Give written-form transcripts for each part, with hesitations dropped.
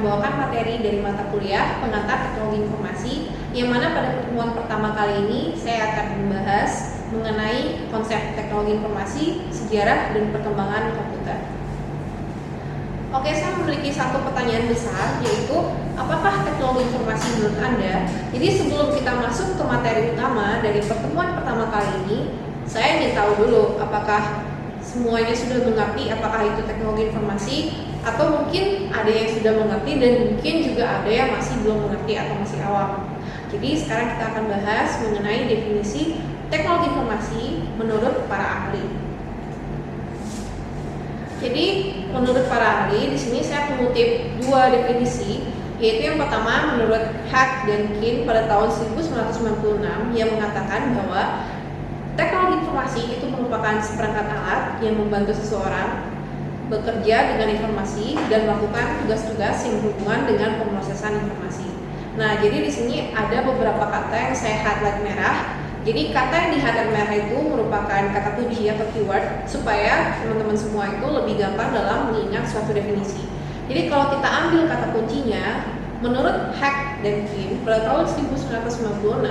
membawakan materi dari mata kuliah Pengantar Teknologi Informasi, yang mana pada pertemuan pertama kali ini saya akan membahas mengenai konsep teknologi informasi, sejarah, dan perkembangan komputer. Oke, saya memiliki satu pertanyaan besar, yaitu apakah teknologi informasi menurut Anda? Jadi sebelum kita masuk ke materi utama dari pertemuan pertama kali ini, saya ingin tahu dulu apakah semuanya sudah mengerti apakah itu teknologi informasi, atau mungkin ada yang sudah mengerti dan mungkin juga ada yang masih belum mengerti atau masih awam. Jadi sekarang kita akan bahas mengenai definisi teknologi informasi menurut para ahli. Jadi menurut para ahli, di sini saya mengutip dua definisi, yaitu yang pertama menurut Hack dan Kin pada tahun 1996 yang mengatakan bahwa teknologi informasi itu merupakan seperangkat alat yang membantu seseorang bekerja dengan informasi dan melakukan tugas-tugas yang berhubungan dengan pemrosesan informasi. Nah, jadi di sini ada beberapa kata yang saya highlight merah. Jadi kata yang di highlight merah itu merupakan kata kunci atau keyword supaya teman-teman semua itu lebih gampang dalam mengingat suatu definisi. Jadi kalau kita ambil kata kuncinya, menurut Hack dan Kim pada tahun 1996,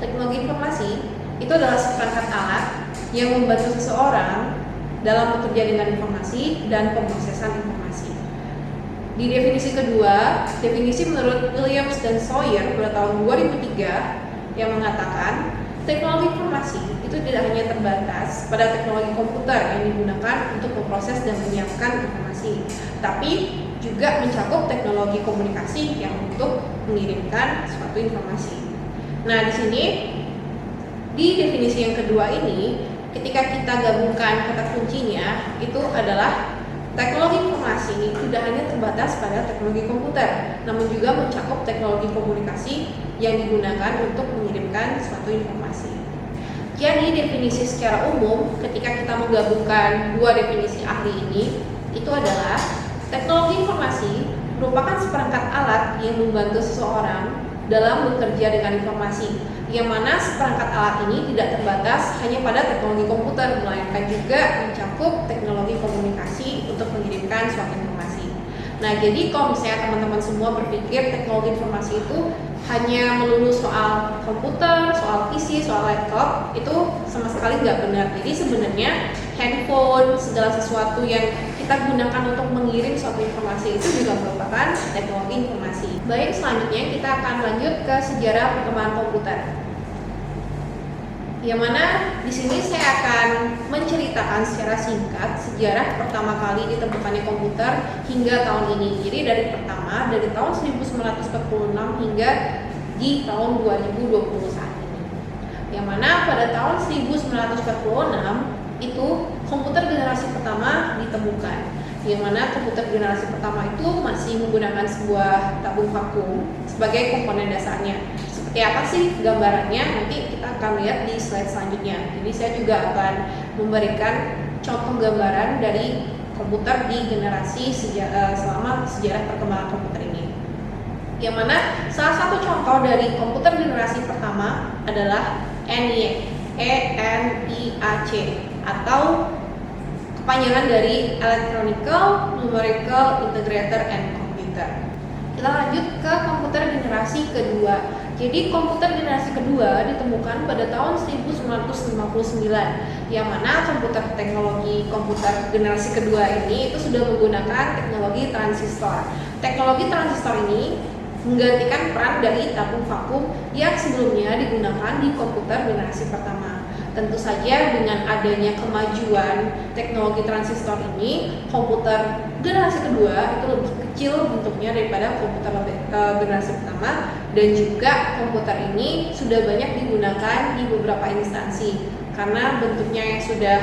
teknologi informasi itu adalah seperangkat alat yang membantu seseorang dalam bekerja dengan informasi dan pemrosesan informasi. Di definisi kedua, definisi menurut Williams dan Sawyer pada tahun 2003 yang mengatakan teknologi informasi itu tidak hanya terbatas pada teknologi komputer yang digunakan untuk memproses dan menyiapkan informasi, tapi juga mencakup teknologi komunikasi yang untuk mengirimkan suatu informasi. Nah, di sini di definisi yang kedua ini, ketika kita gabungkan kata kuncinya, itu adalah teknologi informasi tidak hanya terbatas pada teknologi komputer, namun juga mencakup teknologi komunikasi yang digunakan untuk mengirimkan suatu informasi. Jadi definisi secara umum, ketika kita menggabungkan dua definisi ahli ini, itu adalah teknologi informasi merupakan seperangkat alat yang membantu seseorang dalam bekerja dengan informasi, yang mana seperangkat alat ini tidak terbatas hanya pada teknologi komputer, melainkan juga mencakup teknologi komunikasi untuk mengirimkan suatu informasi. Nah, jadi kalau misalnya teman-teman semua berpikir teknologi informasi itu hanya melulu soal komputer, soal PC, soal laptop, itu sama sekali nggak benar. Jadi sebenarnya handphone, segala sesuatu yang kita gunakan untuk mengirim suatu informasi itu juga merupakan teknologi informasi. Baik, selanjutnya kita akan lanjut ke sejarah perkembangan komputer. Yang mana di sini saya akan menceritakan secara singkat sejarah pertama kali ditemukannya komputer hingga tahun ini. Jadi dari tahun 1946 hingga di tahun 2020 saat ini. Yang mana pada tahun 1946 itu komputer generasi pertama ditemukan. Yang mana komputer generasi pertama itu masih menggunakan sebuah tabung vakum sebagai komponen dasarnya. Seperti apa sih gambarannya? Nanti kita akan lihat di slide selanjutnya. Jadi saya juga akan memberikan contoh gambaran dari komputer di generasi selama sejarah perkembangan komputer ini. Yang mana salah satu contoh dari komputer generasi pertama adalah ENIAC atau kepanjangan dari Electronical Numerical Integrator and Computer. Kita lanjut ke komputer generasi kedua. Jadi komputer generasi kedua ditemukan pada tahun 1959, yang mana teknologi komputer generasi kedua ini itu sudah menggunakan teknologi transistor. Teknologi transistor ini menggantikan peran dari tabung vakum yang sebelumnya digunakan di komputer generasi pertama. Tentu saja dengan adanya kemajuan teknologi transistor ini, komputer generasi kedua itu lebih kecil bentuknya daripada komputer generasi pertama, dan juga komputer ini sudah banyak digunakan di beberapa instansi karena bentuknya yang sudah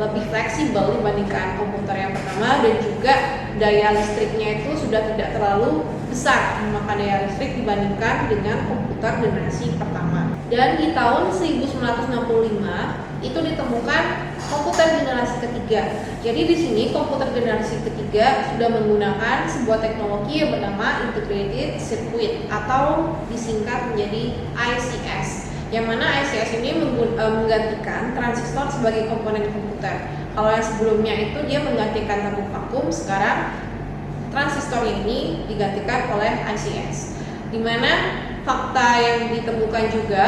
lebih fleksibel dibandingkan komputer yang pertama, dan juga daya listriknya itu sudah tidak terlalu besar memakan daya listrik dibandingkan dengan komputer generasi pertama. Dan di tahun 1965 itu ditemukan komputer generasi ketiga. Jadi di sini komputer generasi ketiga sudah menggunakan sebuah teknologi yang bernama Integrated Circuit atau disingkat menjadi ICS. Yang mana ICS ini menggantikan transistor sebagai komponen komputer. Kalau yang sebelumnya itu dia menggantikan tabung vakum, sekarang transistor ini digantikan oleh ICS. Dimana fakta yang ditemukan juga,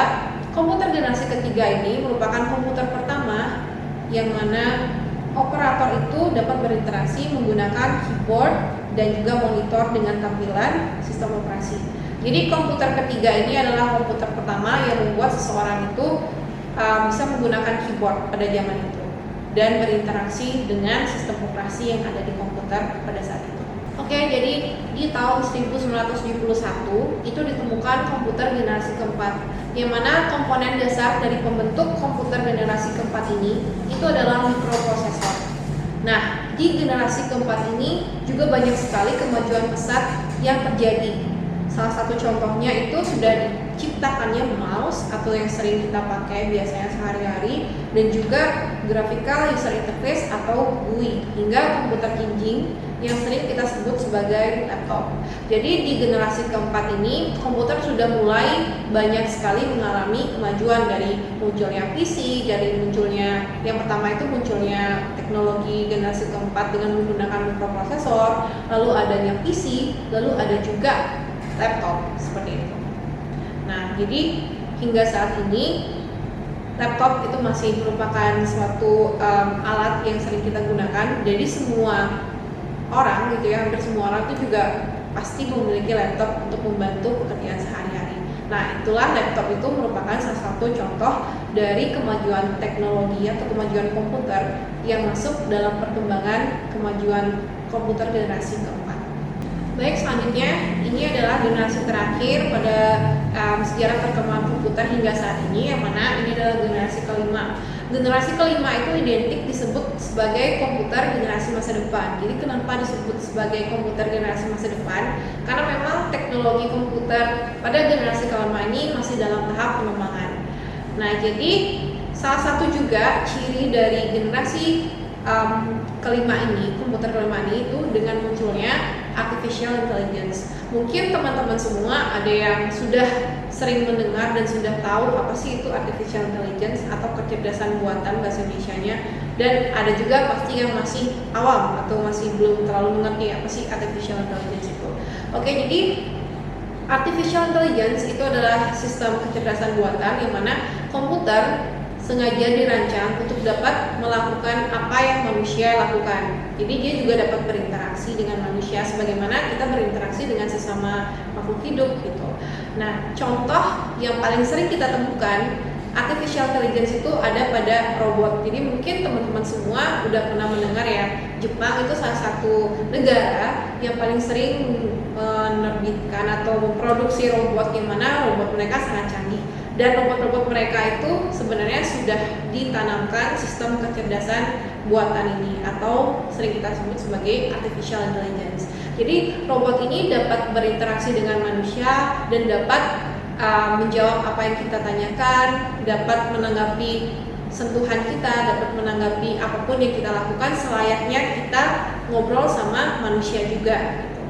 komputer generasi ketiga ini merupakan komputer pertama yang mana operator itu dapat berinteraksi menggunakan keyboard dan juga monitor dengan tampilan sistem operasi. Jadi komputer ketiga ini adalah komputer pertama yang membuat seseorang itu bisa menggunakan keyboard pada zaman itu dan berinteraksi dengan sistem operasi yang ada di komputer pada saat itu. Oke, jadi di tahun 1971 itu ditemukan komputer generasi keempat, yang mana komponen dasar dari pembentuk komputer generasi keempat ini itu adalah mikroprosesor. Nah, di generasi keempat ini juga banyak sekali kemajuan pesat yang terjadi. Salah satu contohnya itu sudah diciptakannya mouse atau yang sering kita pakai biasanya sehari-hari, dan juga graphical user interface atau GUI, hingga komputer kinjing yang sering kita sebut sebagai laptop. Jadi di generasi keempat ini komputer sudah mulai banyak sekali mengalami kemajuan, dari munculnya PC, dari munculnya yang pertama itu munculnya teknologi generasi keempat dengan menggunakan mikroprosesor, lalu adanya PC, lalu ada juga laptop seperti itu. Nah, jadi hingga saat ini laptop itu masih merupakan suatu alat yang sering kita gunakan. Jadi semua orang gitu ya, hampir semua orang itu juga pasti memiliki laptop untuk membantu pekerjaan sehari-hari. Nah, itulah laptop itu merupakan salah satu contoh dari kemajuan teknologi atau kemajuan komputer yang masuk dalam perkembangan kemajuan komputer generasi keempat. Baik, selanjutnya ini adalah generasi terakhir pada sejarah perkembangan komputer hingga saat ini, yang mana ini adalah generasi kelima. Generasi kelima itu identik disebut sebagai komputer generasi masa depan. Jadi kenapa disebut sebagai komputer generasi masa depan? Karena memang teknologi komputer pada generasi kelima ini masih dalam tahap pengembangan. Nah, jadi salah satu juga ciri dari generasi kelima ini, komputer kelima ini itu dengan munculnya artificial intelligence. Mungkin teman-teman semua ada yang sudah sering mendengar dan sudah tahu apa sih itu artificial intelligence atau kecerdasan buatan bahasa Indonesianya, dan ada juga pasti yang masih awam atau masih belum terlalu mengerti apa sih artificial intelligence itu. Oke, jadi artificial intelligence itu adalah sistem kecerdasan buatan yang mana komputer sengaja dirancang untuk dapat melakukan apa yang manusia lakukan. Jadi dia juga dapat berinteraksi dengan manusia sebagaimana kita berinteraksi dengan sesama makhluk hidup gitu. Nah, contoh yang paling sering kita temukan artificial intelligence itu ada pada robot. Jadi mungkin teman-teman semua udah pernah mendengar ya, Jepang itu salah satu negara yang paling sering menerbitkan atau memproduksi robot, yang mana robot mereka sangat canggih. Dan robot-robot mereka itu sebenarnya sudah ditanamkan sistem kecerdasan buatan ini atau sering kita sebut sebagai artificial intelligence. Jadi robot ini dapat berinteraksi dengan manusia dan dapat menjawab apa yang kita tanyakan, dapat menanggapi sentuhan kita, dapat menanggapi apapun yang kita lakukan selayaknya kita ngobrol sama manusia juga gitu.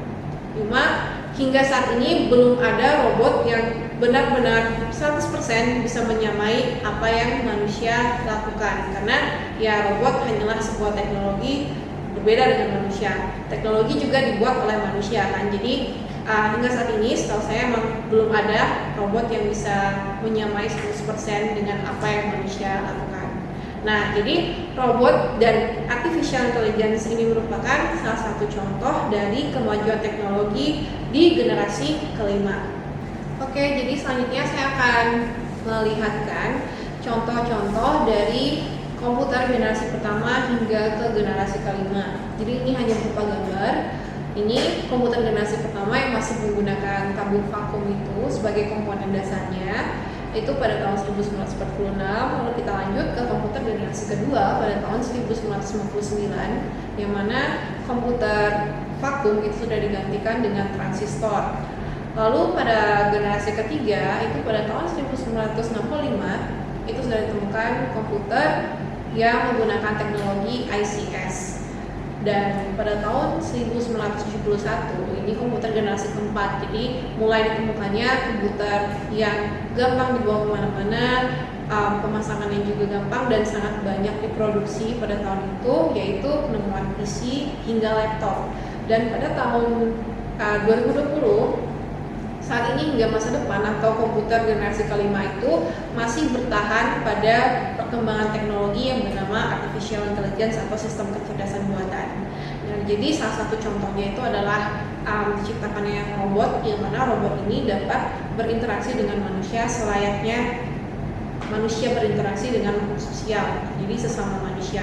Cuma hingga saat ini belum ada robot yang benar-benar 100% bisa menyamai apa yang manusia lakukan, karena ya robot hanyalah sebuah teknologi berbeda dengan manusia. Teknologi juga dibuat oleh manusia kan, jadi hingga saat ini setahu saya memang belum ada robot yang bisa menyamai 100% dengan apa yang manusia lakukan. Nah, jadi robot dan artificial intelligence ini merupakan salah satu contoh dari kemajuan teknologi di generasi kelima. Oke, jadi selanjutnya saya akan melihatkan contoh-contoh dari komputer generasi pertama hingga ke generasi kelima. Jadi ini hanya berupa gambar. Ini komputer generasi pertama yang masih menggunakan tabung vakum itu sebagai komponen dasarnya, itu pada tahun 1946. Lalu kita lanjut ke komputer generasi kedua pada tahun 1959, yang mana komputer vakum itu sudah digantikan dengan transistor. Lalu pada generasi ketiga itu pada tahun 1965 itu sudah ditemukan komputer yang menggunakan teknologi ICS. Dan pada tahun 1971 ini komputer generasi keempat. Jadi mulai ditemukannya komputer yang gampang dibawa kemana-mana, pemasangannya juga gampang dan sangat banyak diproduksi pada tahun itu, yaitu penemuan PC hingga laptop. Dan pada tahun 2020 saat ini hingga masa depan atau komputer generasi kelima itu masih bertahan pada perkembangan teknologi yang bernama artificial intelligence atau sistem kecerdasan buatan. Nah, jadi salah satu contohnya itu adalah diciptakannya robot, yang mana robot ini dapat berinteraksi dengan manusia selayaknya manusia berinteraksi dengan makhluk sosial, jadi sesama manusia.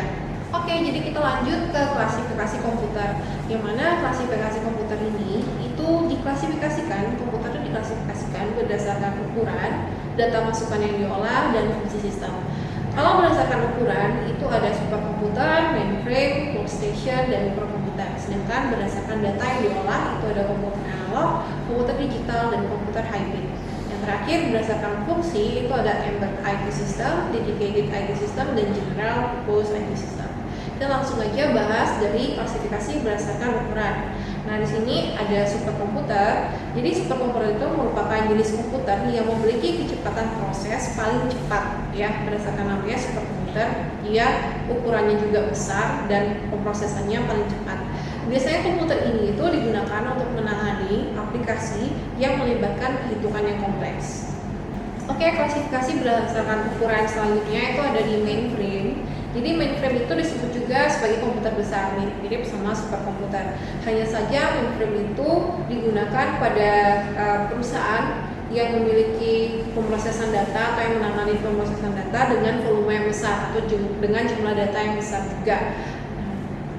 Oke, jadi kita lanjut ke klasifikasi komputer. Yang mana klasifikasi komputer ini itu diklasifikasikan, komputer itu diklasifikasikan berdasarkan ukuran, data masukan yang diolah, dan fungsi sistem. Kalau berdasarkan ukuran, itu ada superkomputer, mainframe, workstation, dan mikrokomputer. Sedangkan berdasarkan data yang diolah, itu ada komputer analog, komputer digital, dan komputer hybrid. Yang terakhir, berdasarkan fungsi, itu ada embedded IT system, dedicated IT system, dan general purpose IT system. Kita langsung aja bahas dari klasifikasi berdasarkan ukuran. Nah, di sini ada superkomputer. Jadi superkomputer itu merupakan jenis komputer yang memiliki kecepatan proses paling cepat, ya, berdasarkan namanya superkomputer. Dia ukurannya juga besar dan pemrosesannya paling cepat. Biasanya komputer ini itu digunakan untuk menangani aplikasi yang melibatkan perhitungan yang kompleks. Oke, klasifikasi berdasarkan ukuran selanjutnya itu ada di mainframe. Jadi mainframe itu disebut juga sebagai komputer besar, mirip-mirip sama superkomputer. Hanya saja mainframe itu digunakan pada perusahaan yang memiliki pemrosesan data atau yang menangani pemrosesan data dengan volume yang besar atau dengan jumlah data yang besar juga.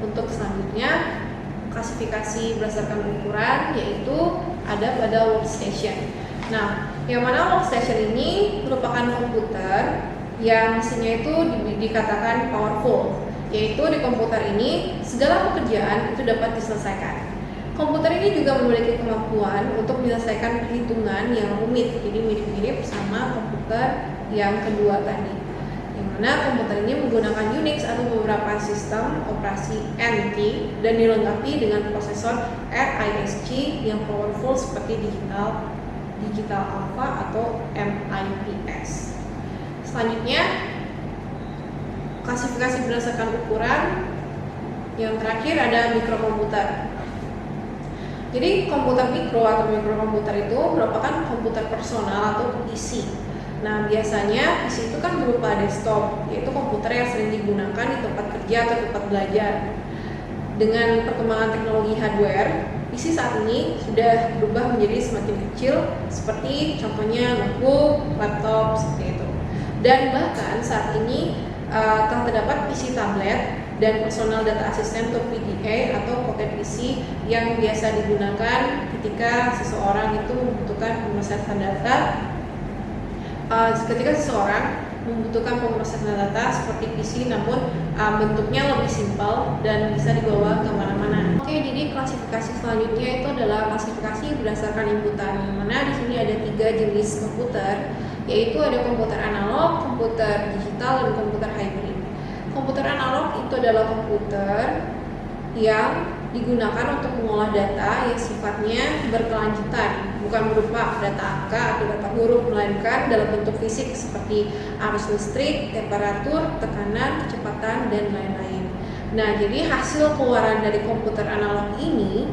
Untuk selanjutnya, klasifikasi berdasarkan ukuran yaitu ada pada workstation. Nah, yang mana workstation ini merupakan komputer yang mesinnya itu dikatakan powerful, yaitu di komputer ini segala pekerjaan itu dapat diselesaikan. Komputer ini juga memiliki kemampuan untuk menyelesaikan perhitungan yang rumit, jadi mirip-mirip sama komputer yang kedua tadi. Yang mana komputer ini menggunakan Unix atau beberapa sistem operasi NT dan dilengkapi dengan prosesor RISC yang powerful seperti digital alpha atau MIPS. Selanjutnya, klasifikasi berdasarkan ukuran. Yang terakhir ada mikrokomputer. Jadi komputer mikro atau mikrokomputer itu merupakan komputer personal atau PC. Nah, biasanya PC itu kan berupa desktop, yaitu komputer yang sering digunakan di tempat kerja atau tempat belajar. Dengan perkembangan teknologi hardware, PC saat ini sudah berubah menjadi semakin kecil, seperti contohnya notebook, laptop, seperti itu. Dan bahkan saat ini telah terdapat PC tablet dan personal data assistant atau PDA atau pocket PC yang biasa digunakan ketika seseorang itu membutuhkan pemrosesan data. Ketika seseorang membutuhkan pemrosesan data seperti PC, namun bentuknya lebih simpel dan bisa dibawa kemana-mana. Oke, jadi klasifikasi selanjutnya itu adalah klasifikasi berdasarkan inputan. Yang mana di sini ada 3 jenis komputer, yaitu ada komputer analog, komputer digital, dan komputer hybrid. Komputer analog itu adalah komputer yang digunakan untuk mengolah data yang sifatnya berkelanjutan, bukan berupa data angka atau data huruf, melainkan dalam bentuk fisik seperti arus listrik, temperatur, tekanan, kecepatan, dan lain-lain. Nah, jadi hasil keluaran dari komputer analog ini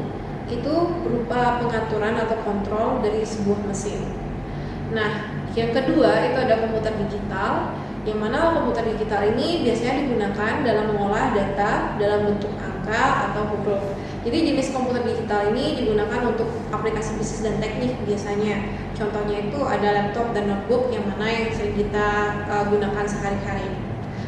itu berupa pengaturan atau kontrol dari sebuah mesin. Nah, yang kedua itu ada komputer digital, yang mana komputer digital ini biasanya digunakan dalam mengolah data dalam bentuk angka atau huruf. Jadi jenis komputer digital ini digunakan untuk aplikasi bisnis dan teknik biasanya. Contohnya itu ada laptop dan notebook yang mana yang sering kita gunakan sehari-hari.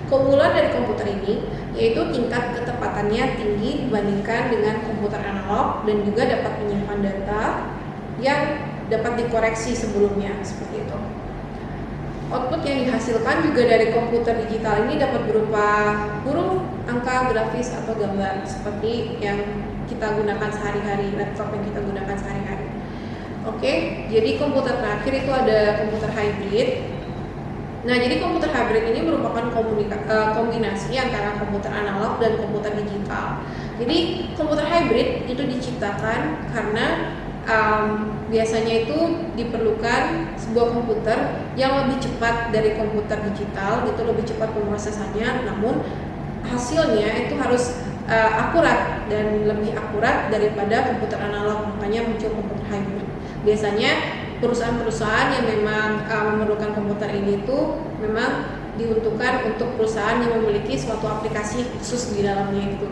Keunggulan dari komputer ini yaitu tingkat ketepatannya tinggi dibandingkan dengan komputer analog dan juga dapat menyimpan data yang dapat dikoreksi sebelumnya, seperti itu. Output yang dihasilkan juga dari komputer digital ini dapat berupa huruf, angka, grafis, atau gambar seperti yang kita gunakan sehari-hari, laptop yang kita gunakan sehari-hari. Oke, jadi komputer terakhir itu ada komputer hybrid. Nah, jadi komputer hybrid ini merupakan kombinasi antara komputer analog dan komputer digital. Jadi komputer hybrid itu diciptakan karena biasanya itu diperlukan sebuah komputer yang lebih cepat dari komputer digital, itu lebih cepat pemrosesannya, namun hasilnya itu harus akurat dan lebih akurat daripada komputer analog, makanya muncul komputer hybrid. Biasanya perusahaan-perusahaan yang memang memerlukan komputer ini tuh memang diuntukkan untuk perusahaan yang memiliki suatu aplikasi khusus di dalamnya itu.